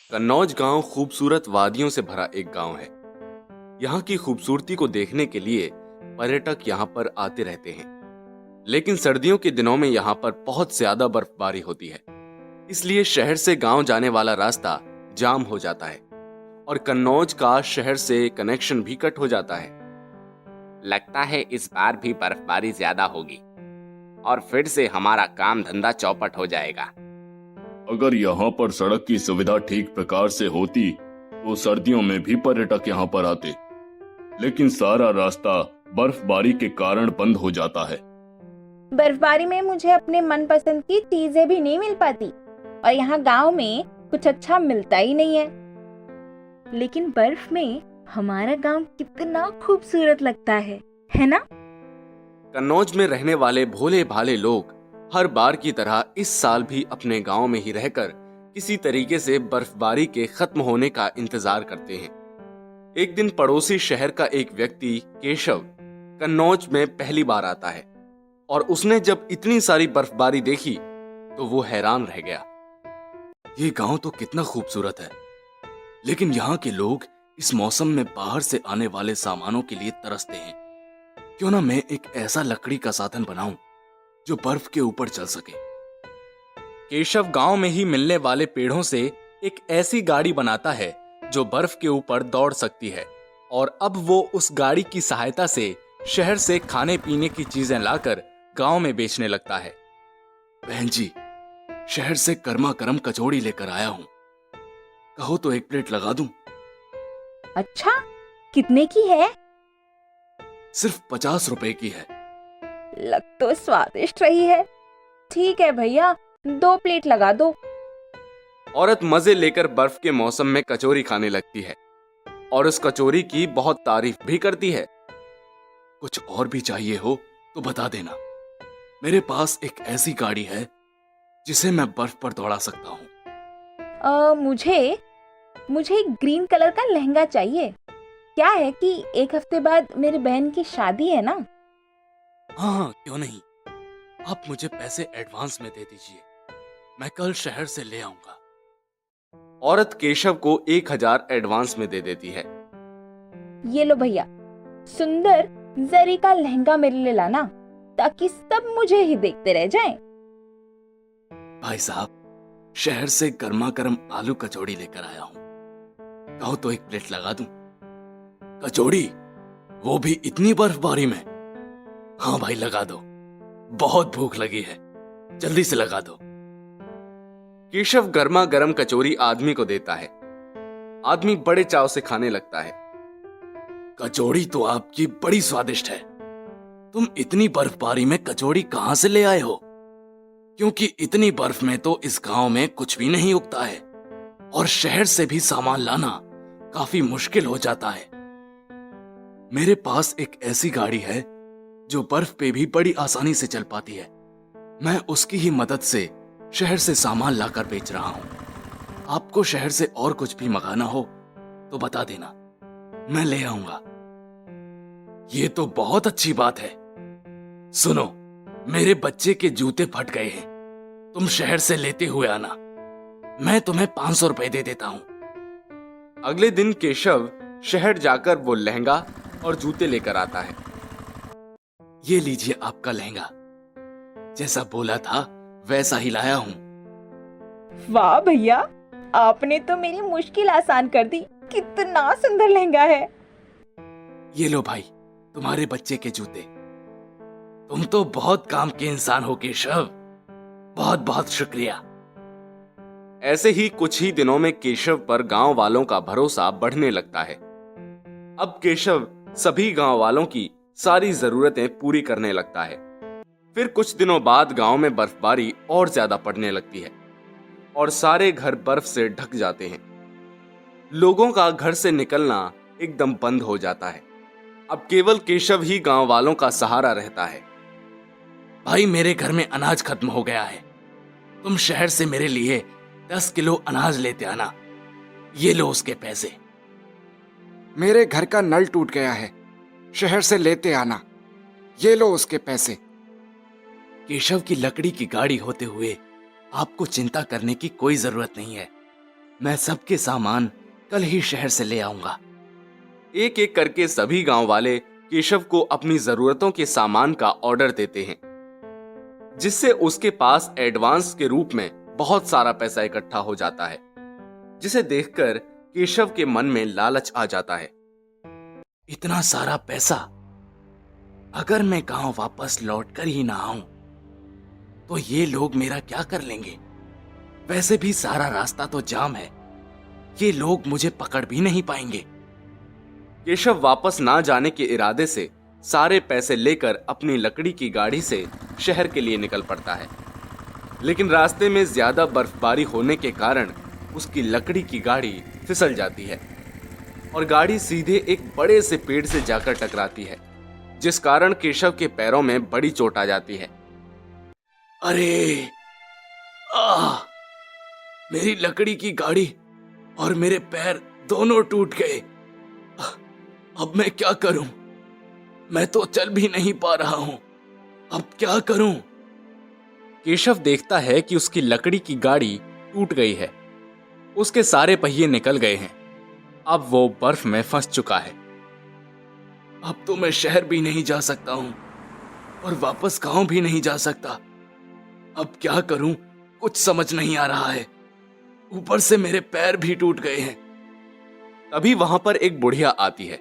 कन्नौज गांव खूबसूरत वादियों से भरा एक गांव है। यहाँ की खूबसूरती को देखने के लिए पर्यटक यहाँ पर आते रहते हैं। लेकिन सर्दियों के दिनों में यहाँ पर बहुत ज्यादा बर्फबारी होती है, इसलिए शहर से गांव जाने वाला रास्ता जाम हो जाता है और कन्नौज का शहर से कनेक्शन भी कट हो जाता है। लगता है इस बार भी बर्फबारी ज्यादा होगी और फिर से हमारा काम धंधा चौपट हो जाएगा। अगर यहाँ पर सड़क की सुविधा ठीक प्रकार से होती तो सर्दियों में भी पर्यटक यहाँ पर आते, लेकिन सारा रास्ता बर्फबारी के कारण बंद हो जाता है। बर्फबारी में मुझे अपने मनपसंद की चीजें भी नहीं मिल पाती और यहाँ गांव में कुछ अच्छा मिलता ही नहीं है। लेकिन बर्फ में हमारा गांव कितना खूबसूरत लगता है ना? कन्नौज में रहने वाले भोले भाले लोग हर बार की तरह इस साल भी अपने गांव में ही रहकर किसी तरीके से बर्फबारी के खत्म होने का इंतजार करते हैं। एक दिन पड़ोसी शहर का एक व्यक्ति केशव कन्नौज में पहली बार आता है और उसने जब इतनी सारी बर्फबारी देखी तो वो हैरान रह गया। ये गांव तो कितना खूबसूरत है, लेकिन यहाँ के लोग इस मौसम में बाहर से आने वाले सामानों के लिए तरसते हैं। क्यों ना मैं एक ऐसा लकड़ी का साधन बनाऊं जो बर्फ के ऊपर चल सके। केशव गांव में ही मिलने वाले पेड़ों से एक ऐसी गाड़ी बनाता है जो बर्फ के ऊपर दौड़ सकती है और अब वो उस गाड़ी की सहायता से शहर से खाने पीने की चीजें लाकर गांव में बेचने लगता है। बहन जी, शहर से गर्मा गर्म कचौड़ी लेकर आया हूं, कहो तो एक प्लेट लगा दूं? अच्छा, कितने की है? सिर्फ 50 रुपए की है। लग तो स्वादिष्ट रही है। ठीक है भैया, 2 प्लेट लगा दो। औरत मजे लेकर बर्फ के मौसम में कचौरी खाने लगती है और उस कचौरी की बहुत तारीफ भी करती है। कुछ और भी चाहिए हो तो बता देना, मेरे पास एक ऐसी गाड़ी है जिसे मैं बर्फ पर दौड़ा सकता हूँ। मुझे ग्रीन कलर का लहंगा चाहिए। क्या है कि एक हफ्ते बाद मेरी बहन की शादी है ना। हाँ, क्यों नहीं। आप मुझे पैसे एडवांस में दे दीजिए, मैं कल शहर से ले आऊंगा। औरत केशव को 1000 एडवांस में दे देती है। ये लो भैया, सुंदर जरी का लहंगा मेरे लिए लाना ताकि सब मुझे ही देखते रह जाएं। भाई साहब, शहर से गर्मा गर्म आलू कचौड़ी लेकर आया हूं, कहो तो एक प्लेट लगा दूं? कचौड़ी, वो भी इतनी बर्फबारी में? हाँ भाई, लगा दो, बहुत भूख लगी है, जल्दी से लगा दो। केशव गर्मा गर्म कचौरी आदमी को देता है। आदमी बड़े चाव से खाने लगता है। कचौड़ी तो आपकी बड़ी स्वादिष्ट है। तुम इतनी बर्फबारी में कचौड़ी कहां से ले आए हो? क्योंकि इतनी बर्फ में तो इस गांव में कुछ भी नहीं उगता है और शहर से भी सामान लाना काफी मुश्किल हो जाता है। मेरे पास एक ऐसी गाड़ी है जो बर्फ पे भी बड़ी आसानी से चल पाती है। मैं उसकी ही मदद से शहर से सामान लाकर बेच रहा हूं। आपको शहर से और कुछ भी मंगाना हो तो बता देना, मैं ले आऊंगा। ये तो बहुत अच्छी बात है। सुनो, मेरे बच्चे के जूते फट गए हैं, तुम शहर से लेते हुए आना, मैं तुम्हें 500 रुपए दे देता हूं। अगले दिन केशव शहर जाकर वो लहंगा और जूते लेकर आता है। ये लीजिए आपका लहंगा, जैसा बोला था वैसा ही लाया हूं। वाह भैया, आपने तो मेरी मुश्किल आसान कर दी। कितना सुंदर लहंगा है। ये लो भाई, तुम्हारे बच्चे के जूते। तुम तो बहुत काम के इंसान हो केशव, बहुत बहुत शुक्रिया। ऐसे ही कुछ ही दिनों में केशव पर गांव वालों का भरोसा बढ़ने लगता है। अब केशव सभी गांव वालों की सारी जरूरतें पूरी करने लगता है। फिर कुछ दिनों बाद गांव में बर्फबारी और ज्यादा पड़ने लगती है और सारे घर बर्फ से ढक जाते हैं। लोगों का घर से निकलना एकदम बंद हो जाता है। अब केवल केशव ही गांव वालों का सहारा रहता है। भाई, मेरे घर में अनाज खत्म हो गया है, तुम शहर से मेरे लिए 10 किलो अनाज लेते आना, ये लो उसके पैसे। मेरे घर का नल टूट गया है, शहर से लेते आना, ये लो उसके पैसे। केशव की लकड़ी की गाड़ी होते हुए आपको चिंता करने की कोई जरूरत नहीं है। मैं सबके सामान कल ही शहर से ले आऊंगा। एक एक करके सभी गांव वाले केशव को अपनी जरूरतों के सामान का ऑर्डर देते हैं, जिससे उसके पास एडवांस के रूप में बहुत सारा पैसा इकट्ठा हो जाता है, जिसे देखकर केशव के मन में लालच आ जाता है। इतना सारा पैसा, अगर मैं गांव वापस लौट कर ही ना आऊं तो ये लोग मेरा क्या कर लेंगे? वैसे भी सारा रास्ता तो जाम है, ये लोग मुझे पकड़ भी नहीं पाएंगे। केशव वापस ना जाने के इरादे से सारे पैसे लेकर अपनी लकड़ी की गाड़ी से शहर के लिए निकल पड़ता है, लेकिन रास्ते में ज्यादा बर्फबारी होने के कारण उसकी लकड़ी की गाड़ी फिसल जाती है और गाड़ी सीधे एक बड़े से पेड़ से जाकर टकराती है, जिस कारण केशव के पैरों में बड़ी चोट आ जाती है। अरे मेरी लकड़ी की गाड़ी और मेरे पैर दोनों टूट गए। अब मैं क्या करूं? मैं तो चल भी नहीं पा रहा हूं। अब क्या करूं? केशव देखता है कि उसकी लकड़ी की गाड़ी टूट गई है, उसके सारे पहिए निकल गए हैं। अब वो बर्फ में फंस चुका है। अब तो मैं शहर भी नहीं जा सकता हूं और वापस गांव भी नहीं जा सकता। अब क्या करूं? कुछ समझ नहीं आ रहा है। ऊपर से मेरे पैर भी टूट गए हैं। तभी वहां पर एक बुढ़िया आती है,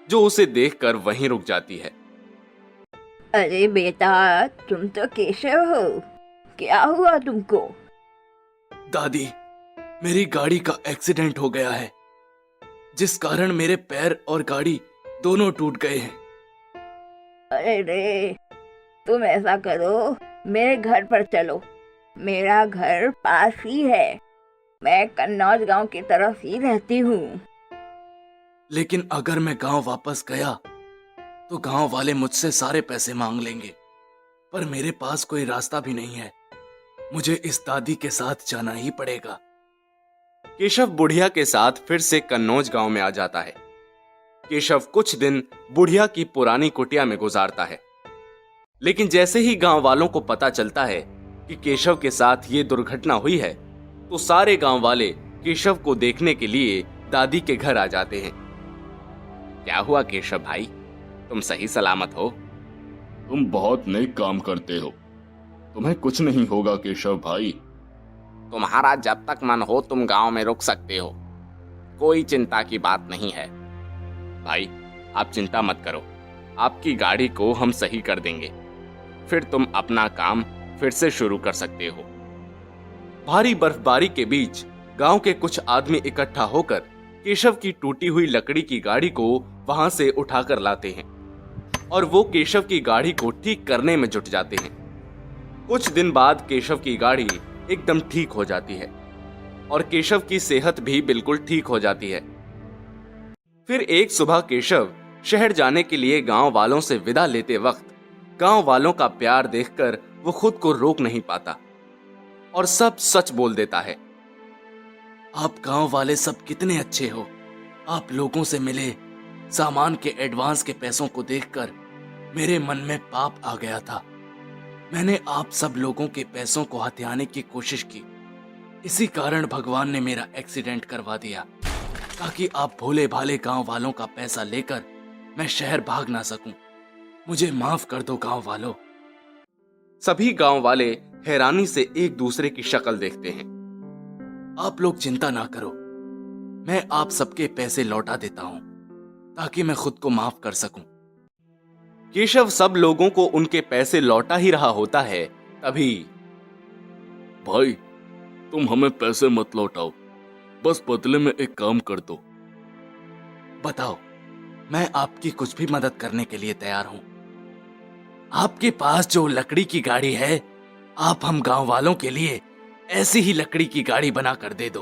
जो उसे देखकर वहीं रुक जाती है। अरे बेटा, तुम तो केशव हो, क्या हुआ तुमको? दादी, मेरी गाड़ी का एक्सीडेंट हो गया है, जिस कारण मेरे पैर और गाड़ी दोनों टूट गए हैं। अरे रे, तुम ऐसा करो, मेरे घर पर चलो। मेरा घर पास ही है, मैं कन्नौज गांव की तरफ ही रहती हूँ। लेकिन अगर मैं गांव वापस गया तो गांव वाले मुझसे सारे पैसे मांग लेंगे, पर मेरे पास कोई रास्ता भी नहीं है। मुझे इस दादी के साथ जाना ही पड़ेगा। केशव बुढ़िया के साथ फिर से कन्नौज गांव में आ जाता है। केशव कुछ दिन बुढ़िया की पुरानी कुटिया में गुजारता है, लेकिन जैसे ही गांव वालों को पता चलता है कि केशव के साथ ये दुर्घटना हुई है, तो सारे गांव वाले केशव को देखने के लिए दादी के घर आ जाते हैं। क्या हुआ केशव भाई, तुम सही सलामत हो? तुम बहुत नेक काम करते हो, तुम्हें कुछ नहीं होगा केशव भाई। तुम्हारा जब तक मन हो तुम गांव में रुक सकते हो, कोई चिंता की बात नहीं है। भाई आप चिंता मत करो, आपकी गाड़ी को हम सही कर देंगे, फिर तुम अपना काम फिर से शुरू कर सकते हो। भारी बर्फबारी के बीच गांव के कुछ आदमी इकट्ठा होकर केशव की टूटी हुई लकड़ी की गाड़ी को वहां से उठाकर लाते हैं और वो केशव की गाड़ी को ठीक करने में जुट जाते हैं। कुछ दिन बाद केशव की गाड़ी एकदम ठीक हो जाती है और केशव की सेहत भी बिल्कुल ठीक हो जाती है। फिर एक सुबह केशव शहर जाने के लिए गांव वालों से विदा लेते वक्त गांव वालों का प्यार देखकर वो खुद को रोक नहीं पाता और सब सच बोल देता है। आप गांव वाले सब कितने अच्छे हो। आप लोगों से मिले सामान के एडवांस के पैसों को देखकर मेरे मन में पाप आ गया था। मैंने आप सब लोगों के पैसों को हथियाने की कोशिश की। इसी कारण भगवान ने मेरा एक्सीडेंट करवा दिया, ताकि आप भोले भाले गांव वालों का पैसा लेकर मैं शहर भाग ना सकूं। मुझे माफ कर दो गांव वालों। सभी गांव वाले हैरानी से एक दूसरे की शक्ल देखते हैं। आप लोग चिंता ना करो, मैं आप सबके पैसे लौटा देता हूं, ताकि मैं खुद को माफ कर सकूं। केशव सब लोगों को उनके पैसे लौटा ही रहा होता है, तभी भाई तुम हमें पैसे मत लौटाओ, बस बदले में एक काम कर दो। बताओ, मैं आपकी कुछ भी मदद करने के लिए तैयार हूं। आपके पास जो लकड़ी की गाड़ी है, आप हम गांव वालों के लिए ऐसी ही लकड़ी की गाड़ी बना कर दे दो,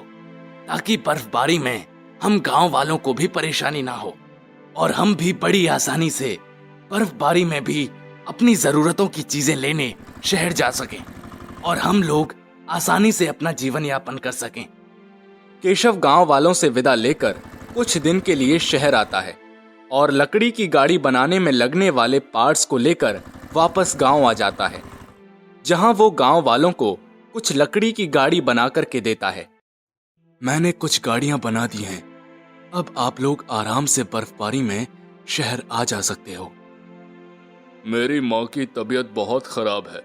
ताकि बर्फबारी में हम गांव वालों को भी परेशानी ना हो और हम भी बड़ी आसानी से बर्फबारी में भी अपनी जरूरतों की चीजें लेने शहर जा सकें और हम लोग आसानी से अपना जीवन यापन कर सकें। केशव गांव वालों से विदा लेकर कुछ दिन के लिए शहर आता है और लकड़ी की गाड़ी बनाने में लगने वाले पार्ट्स को लेकर वापस गांव आ जाता है, जहां वो गांव वालों को कुछ लकड़ी की गाड़ी बना करके देता है। मैंने कुछ गाड़ियां बना दी हैं। अब आप लोग आराम से बर्फबारी में शहर आ जा सकते हो। मेरी माँ की तबीयत बहुत खराब है,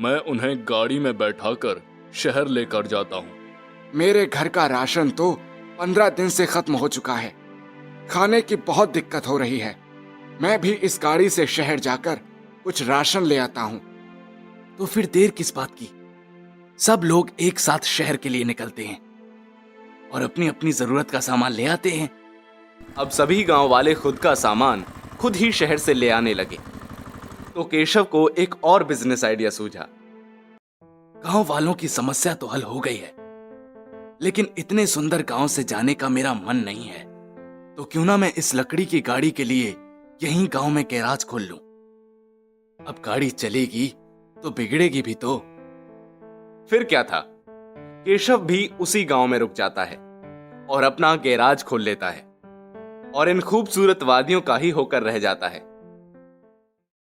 मैं उन्हें गाड़ी में बैठाकर शहर लेकर जाता हूँ। मेरे घर का राशन तो 15 दिन से खत्म हो चुका है। खाने की बहुत दिक्कत हो रही है। मैं भी इस गाड़ी से शहर जाकर कुछ राशन ले आता हूँ। तो फिर देर किस बात की? सब लोग एक साथ शहर के लिए निकलते हैं और अपनी अपनी जरूरत का सामान ले आते हैं। अब सभी गांव वाले खुद का सामान खुद ही शहर से ले आने लगे। तो केशव को एक और बिजनेस आइडिया सूझा। गांव वालों की समस्या तो हल हो गई है, लेकिन इतने सुंदर गांव से जाने का मेरा मन नहीं है। तो क्यों ना मैं इस लकड़ी की गाड़ी के लिए यहीं गांव में गैराज खोल लूं। अब गाड़ी चलेगी तो बिगड़ेगी भी तो। फिर क्या था, केशव भी उसी गांव में रुक जाता है और अपना गैराज खोल लेता है और इन खूबसूरत वादियों का ही होकर रह जाता है।